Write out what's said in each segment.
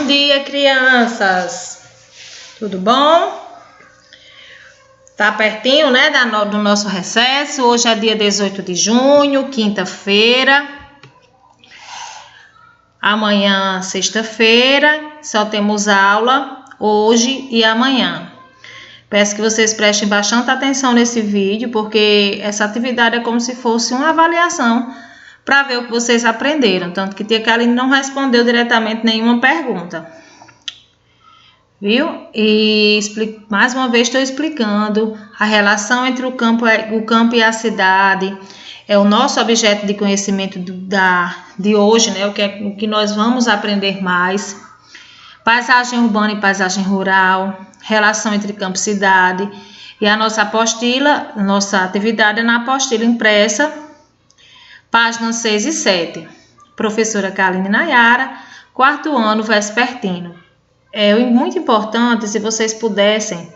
Bom dia, crianças! Tudo bom? Tá pertinho, né, do nosso recesso. Hoje é dia 18 de junho, quinta-feira. Amanhã, sexta-feira, só temos aula hoje e amanhã. Peço que vocês prestem bastante atenção nesse vídeo, porque essa atividade é como se fosse uma avaliação para ver o que vocês aprenderam. Tanto que tia Kaline não respondeu diretamente nenhuma pergunta. Viu? E mais uma vez estou explicando a relação entre o campo e a cidade. É o nosso objeto de conhecimento de hoje, né? O que nós vamos aprender mais. Paisagem urbana e paisagem rural, relação entre campo e cidade. E a nossa apostila, nossa atividade é na apostila impressa, páginas 6 e 7. Professora Kaline Nayara, quarto ano, vespertino. É muito importante se vocês pudessem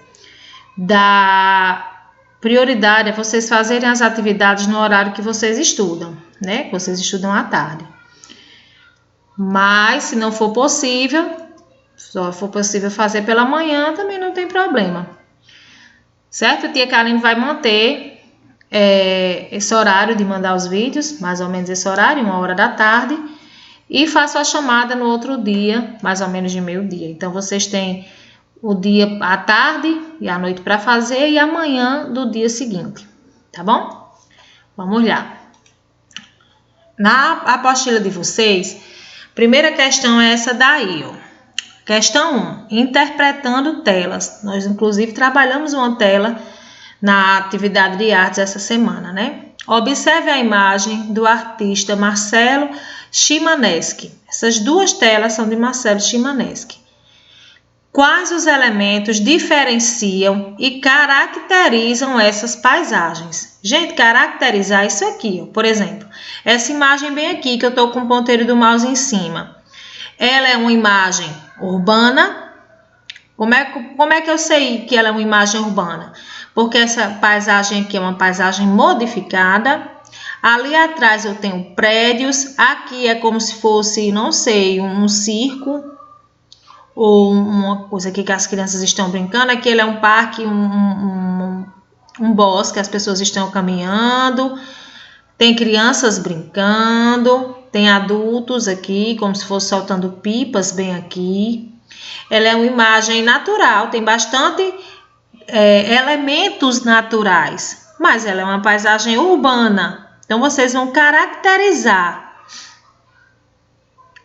dar prioridade a vocês fazerem as atividades no horário que vocês estudam, né? Que vocês estudam à tarde. Mas, se não for possível, só for possível fazer pela manhã, também não tem problema. Certo? A tia Kaline vai manter esse horário de mandar os vídeos, mais ou menos esse horário, 1h da tarde. E faço a chamada no outro dia, mais ou menos de meio-dia. Então, vocês têm o dia à tarde e à noite para fazer e amanhã do dia seguinte, tá bom? Vamos lá. Na apostila de vocês, primeira questão é essa daí, ó. Questão 1, interpretando telas. Nós, inclusive, trabalhamos uma tela na atividade de artes essa semana, né? Observe a imagem do artista Marcelo Szymanewski. Essas duas telas são de Marcelo Szymanewski. Quais os elementos diferenciam e caracterizam essas paisagens? Gente, caracterizar isso aqui, ó. Por exemplo, essa imagem bem aqui que eu estou com o ponteiro do mouse em cima. Ela é uma imagem urbana. Como é que eu sei que ela é uma imagem urbana? Porque essa paisagem aqui é uma paisagem modificada. Ali atrás eu tenho prédios. Aqui é como se fosse, não sei, um circo. Ou uma coisa aqui que as crianças estão brincando. Aqui ele é um parque, um bosque, as pessoas estão caminhando. Tem crianças brincando. Tem adultos aqui, como se fosse soltando pipas bem aqui. Ela é uma imagem natural, tem bastante elementos naturais, mas ela é uma paisagem urbana. Então, vocês vão caracterizar.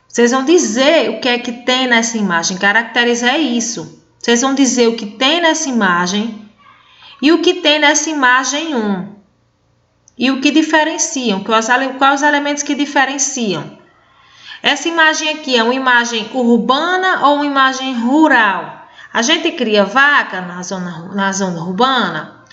Vocês vão dizer o que é que tem nessa imagem. Caracterizar é isso. Vocês vão dizer o que tem nessa imagem e o que tem nessa imagem 1. E o que diferenciam, quais os elementos que diferenciam. Essa imagem aqui é uma imagem urbana ou uma imagem rural? A gente cria vaca na zona urbana?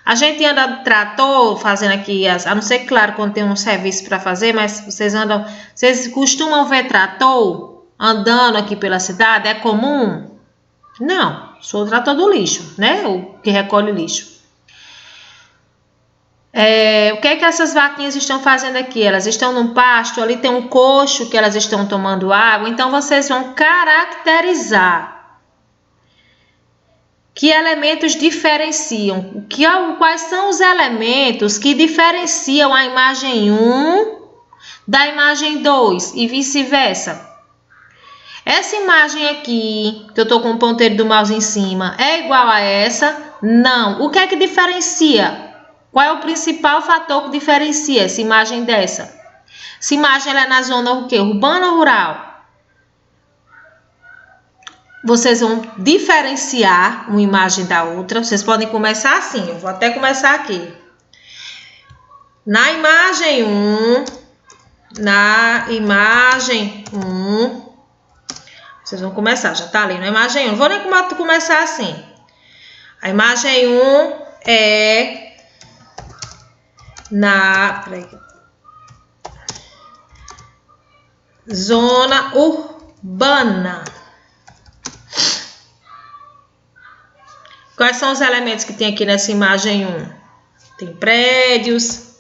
A gente anda de trator fazendo aqui, a não ser claro quando tem um serviço para fazer, mas vocês costumam ver trator andando aqui pela cidade? É comum? Não, sou o trator do lixo, né? O que recolhe lixo. O que é que essas vaquinhas estão fazendo aqui? Elas estão num pasto, ali tem um coxo que elas estão tomando água. Então, vocês vão caracterizar que elementos diferenciam. Quais são os elementos que diferenciam a imagem 1 da imagem 2 e vice-versa. Essa imagem aqui, que eu estou com o ponteiro do mouse em cima, é igual a essa? Não. O que é que diferencia? Qual é o principal fator que diferencia essa imagem dessa? Essa imagem ela é na zona o quê? Urbana ou rural? Vocês vão diferenciar uma imagem da outra. Vocês podem começar assim. Eu vou até começar aqui. Na imagem 1. Vocês vão começar, já tá ali. Na imagem 1. Não vou nem começar assim. A imagem 1 é na zona urbana. Quais são os elementos que tem aqui nessa imagem 1? Tem prédios.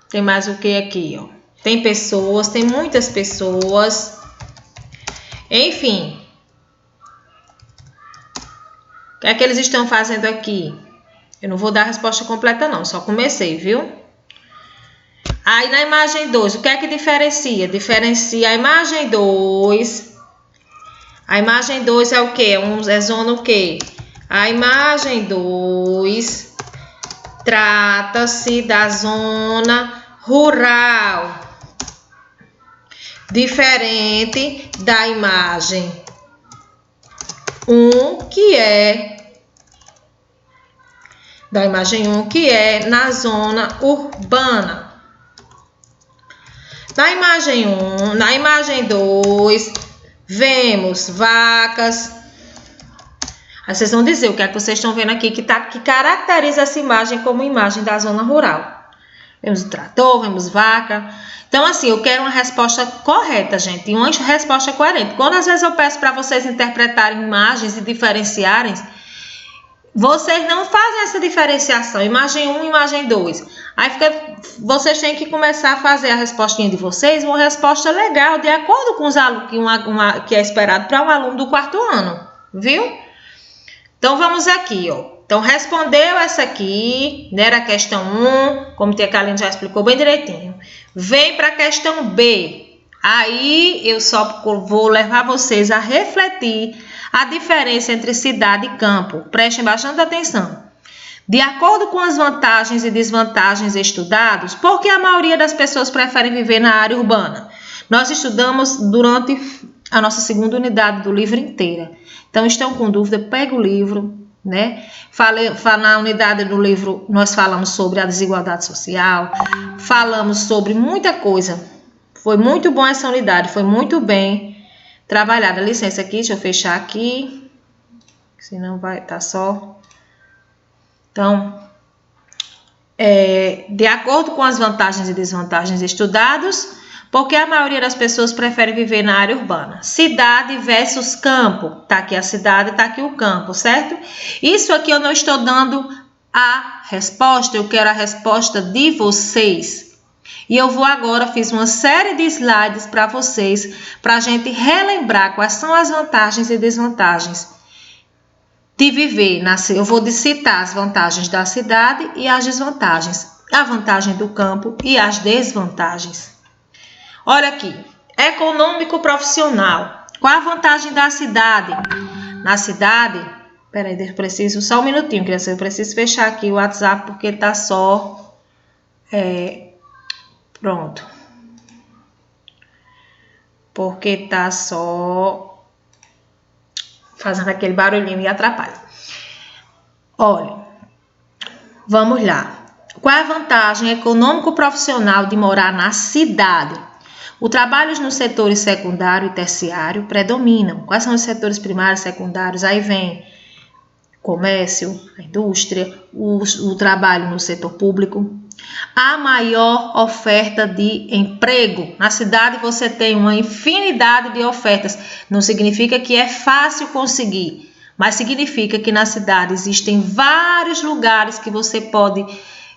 Tem mais o que aqui, ó? Tem pessoas, tem muitas pessoas. Enfim. O que é que eles estão fazendo aqui? Eu não vou dar a resposta completa não, só comecei, viu? Aí na imagem 2, o que é que diferencia? Diferencia a imagem 2. A imagem 2 é o quê? É zona o quê? A imagem 2 trata-se da zona rural. Diferente da imagem 1, que é na zona urbana. Na imagem 2, vemos vacas. Aí vocês vão dizer o que é que vocês estão vendo aqui que caracteriza essa imagem como imagem da zona rural. Vemos o trator, vemos vaca. Então, assim, eu quero uma resposta correta, gente, e uma resposta coerente. Quando às vezes eu peço para vocês interpretarem imagens e diferenciarem, vocês não fazem essa diferenciação, imagem 1 e imagem 2. Aí vocês têm que começar a fazer a respostinha de vocês, uma resposta legal, de acordo com os alunos que é esperado para um aluno do 4º ano, viu? Então, vamos aqui, ó. Então, respondeu essa aqui, né? Era a questão 1, como a Kaline já explicou bem direitinho. Vem para a questão B. Aí, eu só vou levar vocês a refletir a diferença entre cidade e campo. Prestem bastante atenção. De acordo com as vantagens e desvantagens estudados, por que a maioria das pessoas preferem viver na área urbana? Nós estudamos durante a nossa segunda unidade do livro inteira. Então, estão com dúvida, pega o livro, né? Na unidade do livro, nós falamos sobre a desigualdade social, falamos sobre muita coisa. Foi muito bom essa unidade, foi muito bem trabalhada. Licença aqui, deixa eu fechar aqui, senão vai estar só. Então, de acordo com as vantagens e desvantagens estudados, porque a maioria das pessoas prefere viver na área urbana. Cidade versus campo. Tá aqui a cidade, tá aqui o campo, certo? Isso aqui eu não estou dando a resposta, eu quero a resposta de vocês. E eu vou agora, fiz uma série de slides para vocês, para a gente relembrar quais são as vantagens e desvantagens de viver. Eu vou citar as vantagens da cidade e as desvantagens. A vantagem do campo e as desvantagens. Olha aqui, econômico profissional. Qual a vantagem da cidade? Na cidade, peraí, eu preciso só um minutinho, criança, eu preciso fechar aqui o WhatsApp porque tá só, pronto. Porque tá só fazendo aquele barulhinho e atrapalha. Olha, vamos lá. Qual é a vantagem econômico profissional de morar na cidade? Os trabalhos nos setores secundário e terciário predominam. Quais são os setores primários e secundários? Aí vem comércio, a indústria, o trabalho no setor público. A maior oferta de emprego. Na cidade você tem uma infinidade de ofertas. Não significa que é fácil conseguir, mas significa que na cidade existem vários lugares que você pode.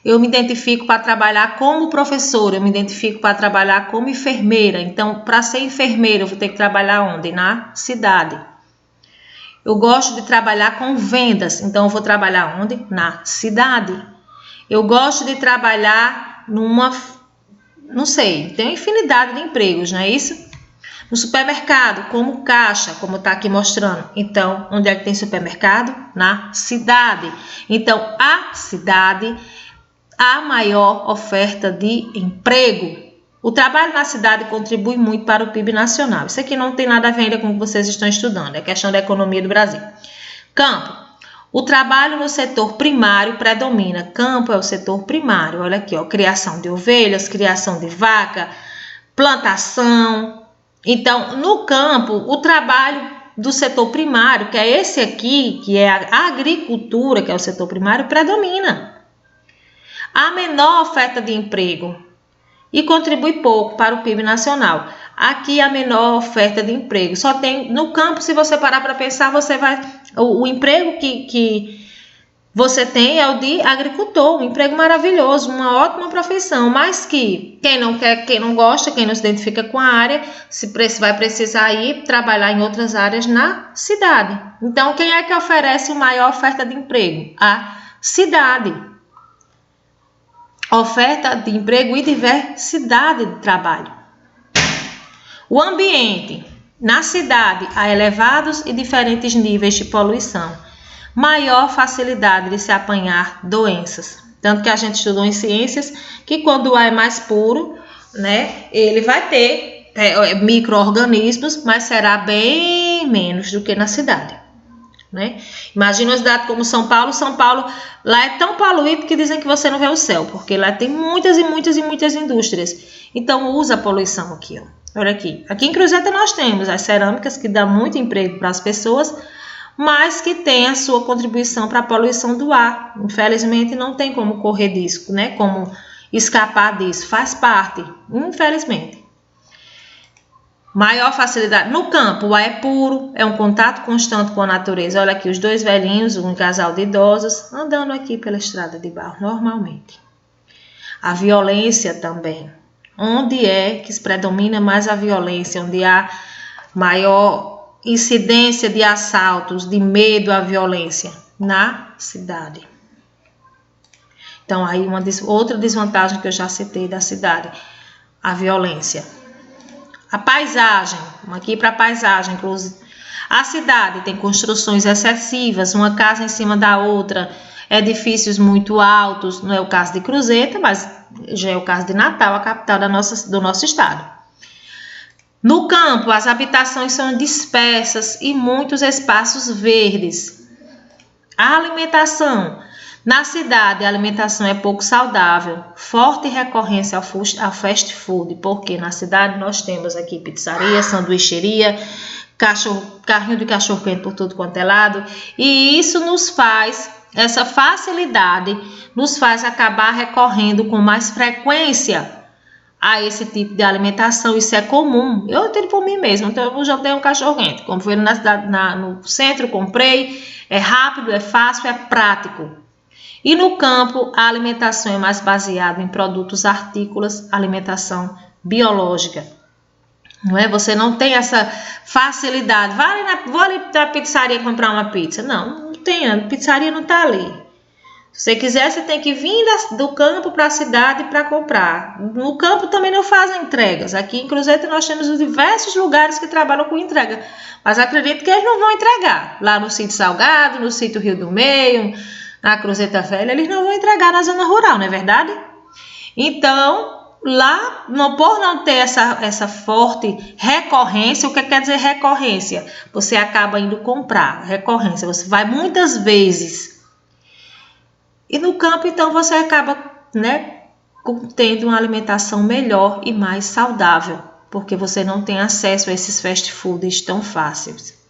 Eu me identifico para trabalhar como professora, eu me identifico para trabalhar como enfermeira. Então, para ser enfermeira, eu vou ter que trabalhar onde? Na cidade. Eu gosto de trabalhar com vendas, então eu vou trabalhar onde? Na cidade. Eu gosto de trabalhar não sei, tem uma infinidade de empregos, não é isso? No supermercado, como caixa, como está aqui mostrando. Então, onde é que tem supermercado? Na cidade. Então, a cidade, a maior oferta de emprego. O trabalho na cidade contribui muito para o PIB nacional. Isso aqui não tem nada a ver ainda com o que vocês estão estudando, é questão da economia do Brasil. Campo. O trabalho no setor primário predomina. Campo é o setor primário. Olha aqui, ó, criação de ovelhas, criação de vaca, plantação. Então, no campo, o trabalho do setor primário, que é esse aqui, que é a agricultura, que é o setor primário, predomina. A menor oferta de emprego e contribui pouco para o PIB nacional. Aqui a menor oferta de emprego. Só tem no campo, se você parar para pensar, você vai o emprego que você tem é o de agricultor, um emprego maravilhoso, uma ótima profissão, mas que quem não quer, quem não gosta, quem não se identifica com a área, vai precisar ir trabalhar em outras áreas na cidade. Então, quem é que oferece uma maior oferta de emprego? A cidade. Oferta de emprego e diversidade de trabalho. O ambiente. Na cidade, há elevados e diferentes níveis de poluição. Maior facilidade de se apanhar doenças. Tanto que a gente estudou em ciências que quando o ar é mais puro, né, ele vai ter micro-organismos, mas será bem menos do que na cidade. Né? Imagina uma cidade como São Paulo. São Paulo lá é tão poluído que dizem que você não vê o céu, porque lá tem muitas e muitas e muitas indústrias. Então usa a poluição aqui. Ó. Olha aqui. Aqui em Cruzeta nós temos as cerâmicas que dão muito emprego para as pessoas, mas que tem a sua contribuição para a poluição do ar. Infelizmente não tem como correr disso, né? Como escapar disso. Faz parte, infelizmente. Maior facilidade. No campo, o ar é puro, é um contato constante com a natureza. Olha aqui os dois velhinhos, um casal de idosos, andando aqui pela estrada de barro, normalmente. A violência também. Onde é que se predomina mais a violência? Onde há maior incidência de assaltos, de medo à violência? Na cidade. Então, aí outra desvantagem que eu já citei da cidade, a violência. A paisagem, aqui para a paisagem, inclusive. A cidade tem construções excessivas, uma casa em cima da outra, edifícios muito altos, não é o caso de Cruzeta, mas já é o caso de Natal, a capital do nosso estado. No campo, as habitações são dispersas e muitos espaços verdes. A alimentação. Na cidade, a alimentação é pouco saudável, forte recorrência ao fast food, porque na cidade nós temos aqui pizzaria, sanduicheria, carrinho de cachorro-quente por tudo quanto é lado, e isso essa facilidade nos faz acabar recorrendo com mais frequência a esse tipo de alimentação. Isso é comum, eu tenho por mim mesmo, então eu já tenho um cachorro-quente, como foi na cidade, no centro, comprei, é rápido, é fácil, é prático. E no campo, a alimentação é mais baseada em produtos hortícolas, alimentação biológica. Não é? Você não tem essa facilidade. Vou ali na pizzaria comprar uma pizza. Não tem, a pizzaria não está ali. Se você quiser, você tem que vir do campo para a cidade para comprar. No campo também não fazem entregas. Aqui em Cruzeta nós temos diversos lugares que trabalham com entrega. Mas acredito que eles não vão entregar. Lá no sítio Salgado, no sítio Rio do Meio, na Cruzeta Velha, eles não vão entregar na zona rural, não é verdade? Então, lá, por não ter essa forte recorrência, o que quer dizer recorrência? Você acaba indo comprar, recorrência, você vai muitas vezes. E no campo, então, você acaba, né, tendo uma alimentação melhor e mais saudável, porque você não tem acesso a esses fast foods tão fáceis.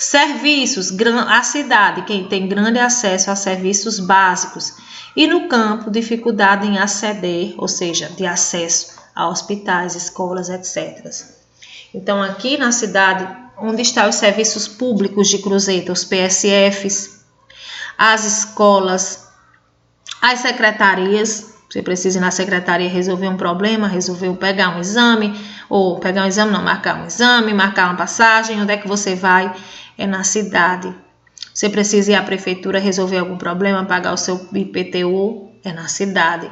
Serviços, a cidade, quem tem grande acesso a serviços básicos. E no campo, dificuldade em aceder, ou seja, de acesso a hospitais, escolas, etc. Então, aqui na cidade, onde estão os serviços públicos de Cruzeta, os PSFs, as escolas, as secretarias, você precisa ir na secretaria resolver um problema, pegar um exame, ou pegar um exame, não, marcar um exame, marcar uma passagem, onde é que você vai? É na cidade. Você precisa ir à prefeitura resolver algum problema, pagar o seu IPTU, é na cidade.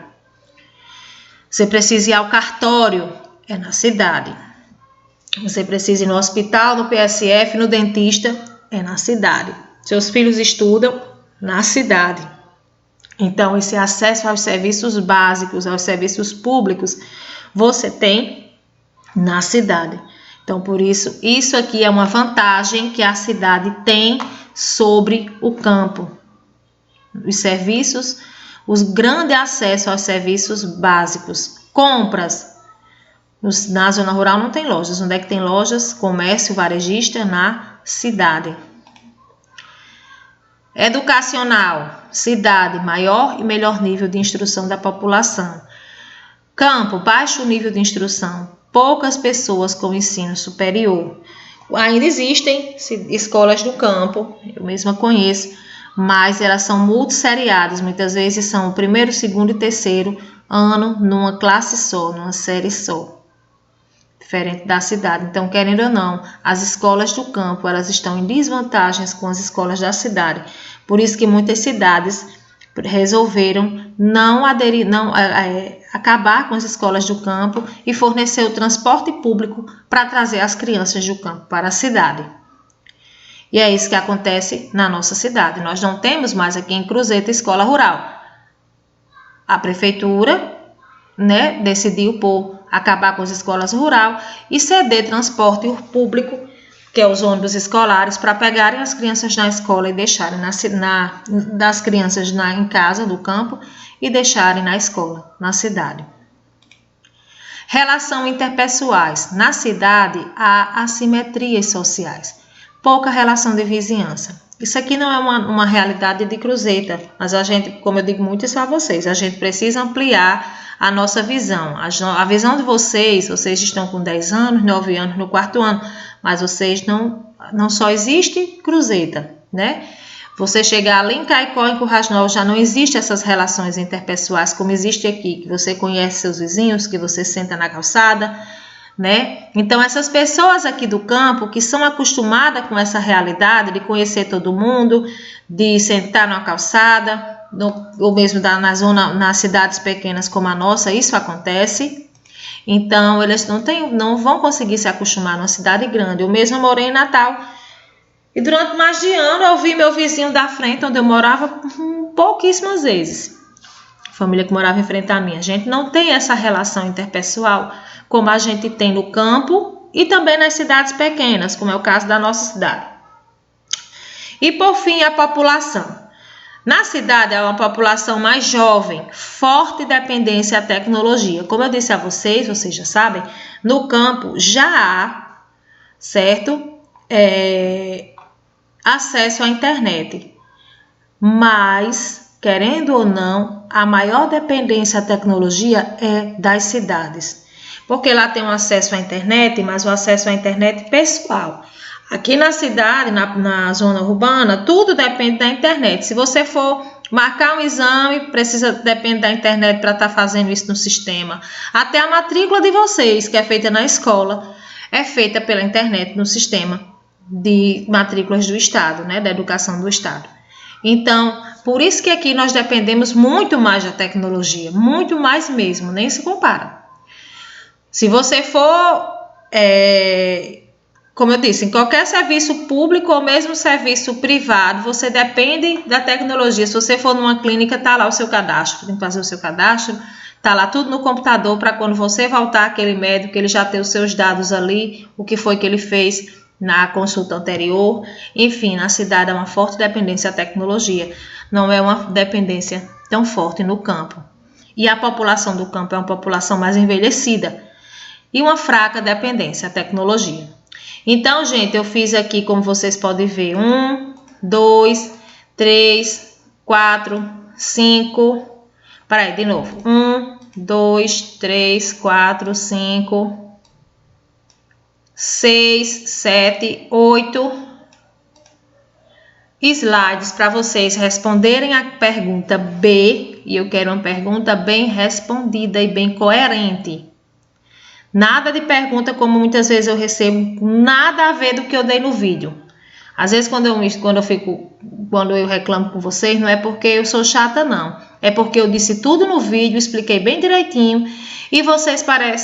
Você precisa ir ao cartório, é na cidade. Você precisa ir no hospital, no PSF, no dentista, é na cidade. Seus filhos estudam na cidade. Então, esse acesso aos serviços básicos, aos serviços públicos, você tem na cidade. Então, por isso, isso aqui é uma vantagem que a cidade tem sobre o campo. Os serviços, o grande acesso aos serviços básicos. Compras. Na zona rural não tem lojas. Onde é que tem lojas? Comércio varejista na cidade. Educacional. Cidade, maior e melhor nível de instrução da população. Campo, baixo nível de instrução. Poucas pessoas com ensino superior. Ainda existem escolas no campo, eu mesma conheço, mas elas são multisseriadas, muitas vezes são o primeiro, segundo e terceiro ano numa classe só, numa série só, diferente da cidade. Então, querendo ou não, as escolas do campo, elas estão em desvantagens com as escolas da cidade. Por isso que muitas cidades resolveram não aderir, acabar com as escolas do campo e fornecer o transporte público para trazer as crianças do campo para a cidade. E é isso que acontece na nossa cidade. Nós não temos mais aqui em Cruzeta escola rural. A prefeitura, decidiu acabar com as escolas rurais e ceder transporte público, que é os ônibus escolares, para pegarem as crianças na escola e deixarem das crianças em casa do campo e deixarem na escola, na cidade. Relação interpessoais. Na cidade há assimetrias sociais, pouca relação de vizinhança. Isso aqui não é uma realidade de Cruzeta, mas a gente, como eu digo muito isso a vocês, a gente precisa ampliar a nossa visão. A visão de vocês estão com 10 anos, 9 anos no 4º ano, mas vocês não só existe Cruzeta, né? Você chegar ali em Caicó, em Currais Novos, já não existe essas relações interpessoais como existe aqui, que você conhece seus vizinhos, que você senta na calçada, né? Então, essas pessoas aqui do campo que são acostumadas com essa realidade de conhecer todo mundo, de sentar na calçada, ou mesmo nas cidades pequenas como a nossa, isso acontece. Então, eles não vão conseguir se acostumar numa cidade grande. Eu mesma morei em Natal e durante mais de ano eu vi meu vizinho da frente, onde eu morava, pouquíssimas vezes. Família que morava em frente à minha. A gente não tem essa relação interpessoal como a gente tem no campo e também nas cidades pequenas, como é o caso da nossa cidade. E por fim, a população. Na cidade é uma população mais jovem, forte dependência à tecnologia. Como eu disse a vocês já sabem, no campo já há, certo? Acesso à internet. Mas, querendo ou não, a maior dependência à tecnologia é das cidades. Porque lá tem um acesso à internet, mas o acesso à internet pessoal. Aqui na cidade, na zona urbana, tudo depende da internet. Se você for marcar um exame, depende da internet para estar fazendo isso no sistema. Até a matrícula de vocês, que é feita na escola, é feita pela internet no sistema de matrículas do Estado, né, da educação do Estado. Então, por isso que aqui nós dependemos muito mais da tecnologia, muito mais mesmo, nem se compara. Se você for, como eu disse, em qualquer serviço público ou mesmo serviço privado, você depende da tecnologia. Se você for numa clínica, está lá o seu cadastro, tem que fazer o seu cadastro, está lá tudo no computador para quando você voltar aquele médico, ele já ter os seus dados ali, o que foi que ele fez na consulta anterior. Enfim, na cidade é uma forte dependência à tecnologia, não é uma dependência tão forte no campo. E a população do campo é uma população mais envelhecida e uma fraca dependência à tecnologia. Então, gente, eu fiz aqui, como vocês podem ver, 1, 2, 3, 4, 5. Peraí, de novo. 1, 2, 3, 4, 5, 6, 7, 8 slides para vocês responderem a pergunta B. E eu quero uma pergunta bem respondida e bem coerente. Nada de pergunta como muitas vezes eu recebo, nada a ver do que eu dei no vídeo. Às vezes quando eu reclamo com vocês, não é porque eu sou chata, não. É porque eu disse tudo no vídeo, expliquei bem direitinho e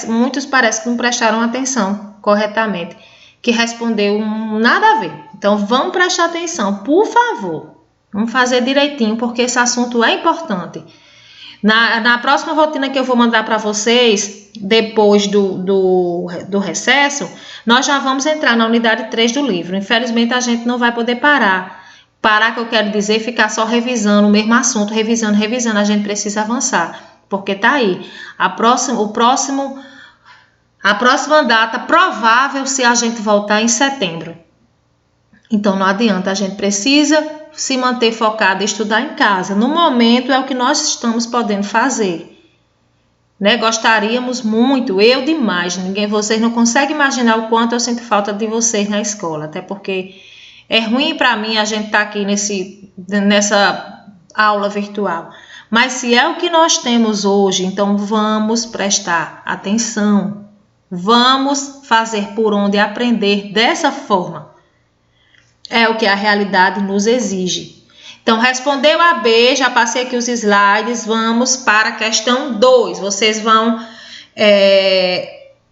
muitos parecem que não prestaram atenção corretamente, que respondeu nada a ver. Então vamos prestar atenção, por favor. Vamos fazer direitinho porque esse assunto é importante. Na próxima rotina que eu vou mandar para vocês, depois do recesso, nós já vamos entrar na unidade 3 do livro. Infelizmente, a gente não vai poder parar. Parar, que eu quero dizer, ficar só revisando o mesmo assunto, revisando. A gente precisa avançar, porque tá aí. A próxima data provável se a gente voltar em setembro. Então, não adianta, a gente precisa se manter focado e estudar em casa. No momento, é o que nós estamos podendo fazer. Né? Gostaríamos muito, eu demais, vocês não conseguem imaginar o quanto eu sinto falta de vocês na escola, até porque É ruim para mim a gente estar aqui nessa aula virtual. Mas se é o que nós temos hoje, então vamos prestar atenção. Vamos fazer por onde aprender dessa forma. É o que a realidade nos exige. Então, respondeu a B, já passei aqui os slides, vamos para a questão 2. Vocês vão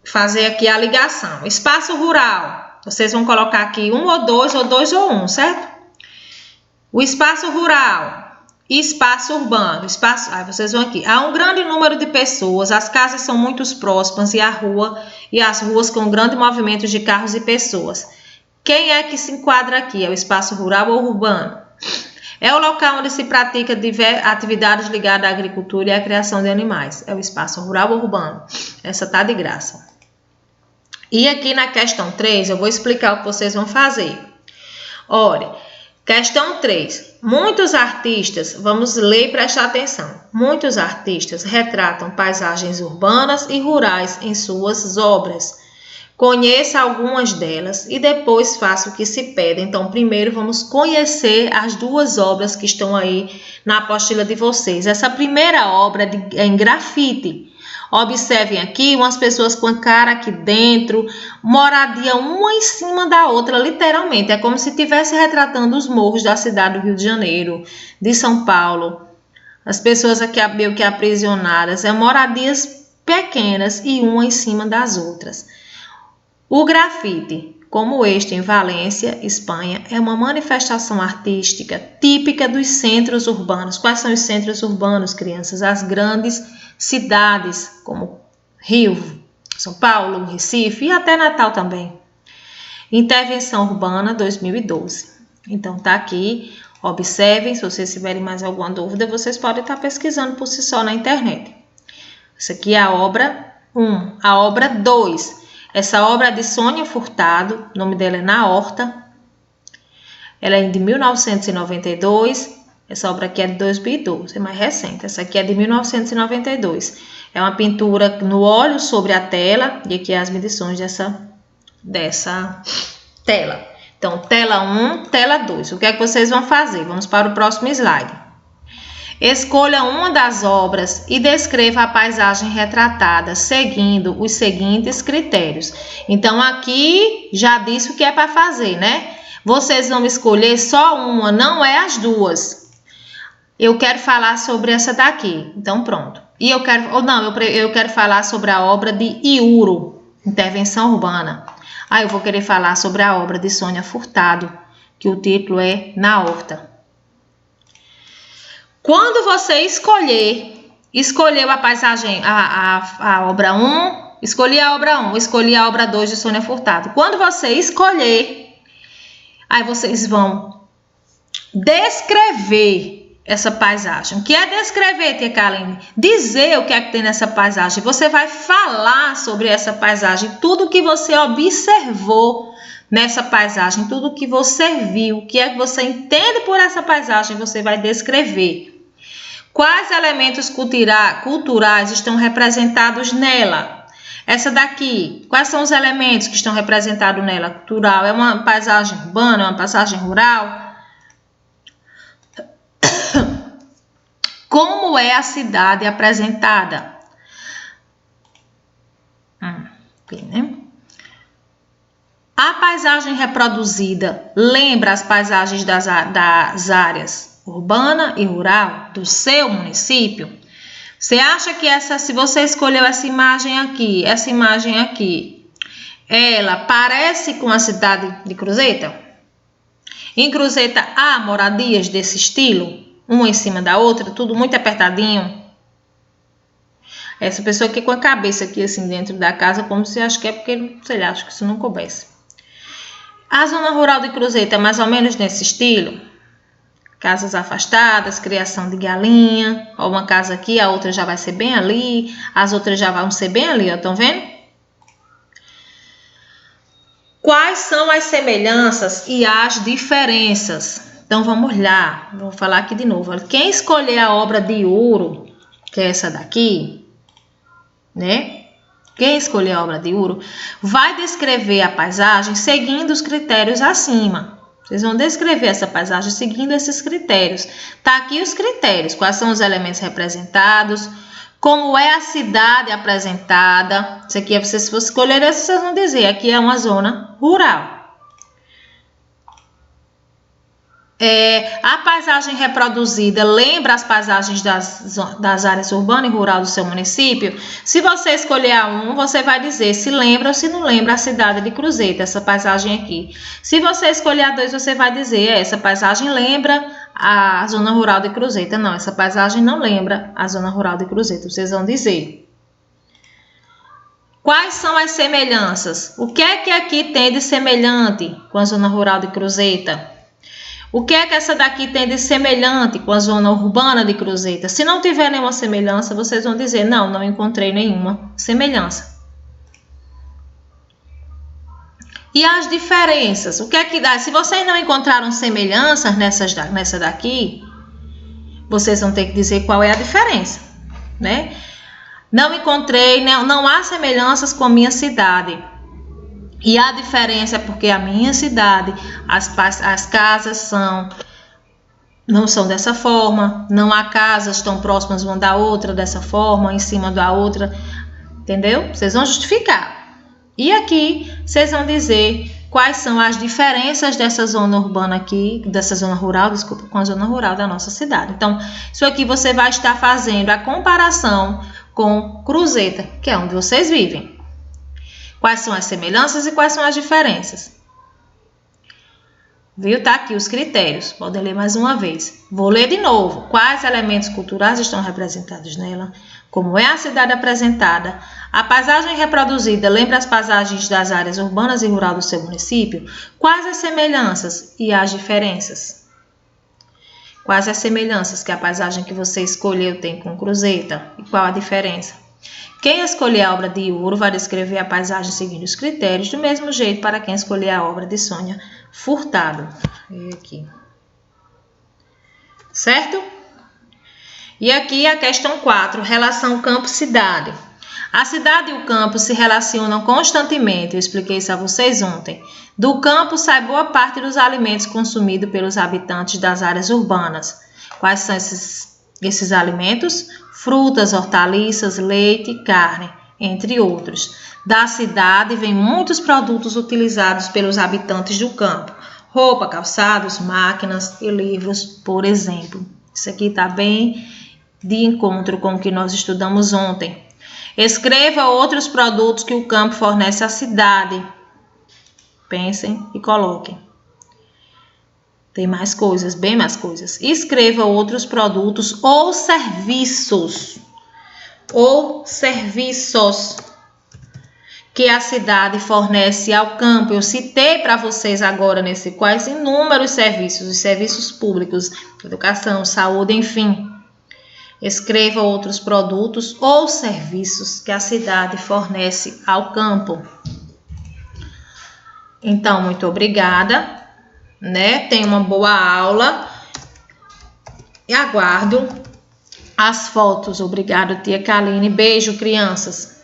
fazer aqui a ligação. Espaço rural, vocês vão colocar aqui 1 ou 2 ou 1, certo? O espaço rural, espaço urbano, vocês vão aqui. Há um grande número de pessoas, as casas são muito próximas e as ruas com grande movimento de carros e pessoas. Quem é que se enquadra aqui? É o espaço rural ou urbano? É o local onde se pratica atividades ligadas à agricultura e à criação de animais. É o espaço rural ou urbano? Essa tá de graça. E aqui na questão 3, eu vou explicar o que vocês vão fazer. Olha, questão 3. Muitos artistas, vamos ler e prestar atenção. Muitos artistas retratam paisagens urbanas e rurais em suas obras. Conheça algumas delas e depois faça o que se pede. Então, primeiro vamos conhecer as duas obras que estão aí na apostila de vocês. Essa primeira obra é em grafite. Observem aqui umas pessoas com a cara aqui dentro, moradia uma em cima da outra, literalmente. É como se estivesse retratando os morros da cidade do Rio de Janeiro, de São Paulo. As pessoas aqui meio que aprisionadas, moradias pequenas e uma em cima das outras. O grafite, como este em Valência, Espanha, é uma manifestação artística típica dos centros urbanos. Quais são os centros urbanos, crianças? As grandes cidades, como Rio, São Paulo, Recife e até Natal também. Intervenção Urbana 2012. Então, tá aqui. Observem, se vocês tiverem mais alguma dúvida, vocês podem estar pesquisando por si só na internet. Essa aqui é a obra 1. A obra 2. Essa obra é de Sônia Furtado, o nome dela é Na Horta. Ela é de 1992. Essa obra aqui é de 2012, é mais recente. Essa aqui é de 1992. É uma pintura no óleo sobre a tela. E aqui as medições dessa tela. Então, tela 1, tela 2. O que é que vocês vão fazer? Vamos para o próximo slide. Escolha uma das obras e descreva a paisagem retratada, seguindo os seguintes critérios. Então, aqui já disse o que é para fazer, né? Vocês vão escolher só uma, não é as duas. Eu quero falar sobre essa daqui. Então, pronto. E eu quero falar sobre a obra de Iuro, Intervenção Urbana. Aí eu vou querer falar sobre a obra de Sônia Furtado, que o título é Na Horta. Quando você escolheu a paisagem, a obra 1, escolhi a obra 1, escolhi a obra 2 de Sônia Furtado. Quando você escolher, aí vocês vão descrever essa paisagem. O que é descrever, tia Kaline? Dizer o que é que tem nessa paisagem. Você vai falar sobre essa paisagem, tudo que você observou nessa paisagem, tudo que você viu, o que é que você entende por essa paisagem, você vai descrever. Quais elementos culturais estão representados nela? Essa daqui, quais são os elementos que estão representados nela? Cultural, é uma paisagem urbana, é uma paisagem rural? Como é a cidade apresentada? Aqui, né? A paisagem reproduzida lembra as paisagens das áreas urbana e rural do seu município? Você acha que se você escolheu essa imagem aqui, ela parece com a cidade de Cruzeta? Em Cruzeta há moradias desse estilo, uma em cima da outra, tudo muito apertadinho? Essa pessoa aqui com a cabeça aqui assim dentro da casa, como se acha que é porque, sei lá, acho que isso não coubesse. A zona rural de Cruzeta é mais ou menos nesse estilo? Casas afastadas, criação de galinha, ó, uma casa aqui, a outra já vai ser bem ali, as outras já vão ser bem ali, ó, estão vendo? Quais são as semelhanças e as diferenças? Então vamos lá, vou falar aqui de novo. Quem escolher a obra de Iuro, que é essa daqui, né? Quem escolher a obra de Iuro vai descrever a paisagem seguindo os critérios acima. Vocês vão descrever essa paisagem seguindo esses critérios. Tá aqui os critérios, quais são os elementos representados, como é a cidade apresentada. Isso aqui, se vocês escolherem, vocês vão dizer, aqui é uma zona rural. A paisagem reproduzida lembra as paisagens das áreas urbana e rural do seu município? Se você escolher a 1, você vai dizer se lembra ou se não lembra a cidade de Cruzeta, essa paisagem aqui. Se você escolher a 2, você vai dizer, essa paisagem lembra a zona rural de Cruzeta. Não, essa paisagem não lembra a zona rural de Cruzeta, vocês vão dizer. Quais são as semelhanças? O que é que aqui tem de semelhante com a zona rural de Cruzeta? O que é que essa daqui tem de semelhante com a zona urbana de Cruzeta? Se não tiver nenhuma semelhança, vocês vão dizer, não encontrei nenhuma semelhança. E as diferenças? O que é que dá? Se vocês não encontraram semelhanças nessa daqui, vocês vão ter que dizer qual é a diferença, né? Não encontrei, não há semelhanças com a minha cidade. E a diferença é porque a minha cidade, as casas não são dessa forma, não há casas tão próximas uma da outra dessa forma, em cima da outra, entendeu? Vocês vão justificar. E aqui, vocês vão dizer quais são as diferenças dessa zona urbana aqui, dessa zona rural, desculpa, com a zona rural da nossa cidade. Então, isso aqui você vai estar fazendo a comparação com Cruzeta, que é onde vocês vivem. Quais são as semelhanças e quais são as diferenças? Viu? Tá aqui os critérios. Podem ler mais uma vez. Vou ler de novo. Quais elementos culturais estão representados nela? Como é a cidade apresentada? A paisagem reproduzida lembra as paisagens das áreas urbanas e rurais do seu município? Quais as semelhanças e as diferenças? Quais as semelhanças que a paisagem que você escolheu tem com Cruzeta? E qual a diferença? Quem escolher a obra de Iuro vai descrever a paisagem seguindo os critérios, do mesmo jeito para quem escolher a obra de Sônia Furtado. Aqui. Certo? E aqui a questão 4, relação campo-cidade. A cidade e o campo se relacionam constantemente, eu expliquei isso a vocês ontem. Do campo sai boa parte dos alimentos consumidos pelos habitantes das áreas urbanas. Quais são esses alimentos? Frutas, hortaliças, leite, carne, entre outros. Da cidade vêm muitos produtos utilizados pelos habitantes do campo. Roupa, calçados, máquinas e livros, por exemplo. Isso aqui está bem de encontro com o que nós estudamos ontem. Escreva outros produtos que o campo fornece à cidade. Pensem e coloquem. Tem mais coisas, bem mais coisas. Escreva outros produtos ou serviços que a cidade fornece ao campo. Eu citei para vocês agora quais inúmeros serviços, os serviços públicos, educação, saúde, enfim. Escreva outros produtos ou serviços que a cidade fornece ao campo. Então, muito obrigada. Tenha uma boa aula e aguardo as fotos. Obrigada, tia Kaline. Beijo, crianças.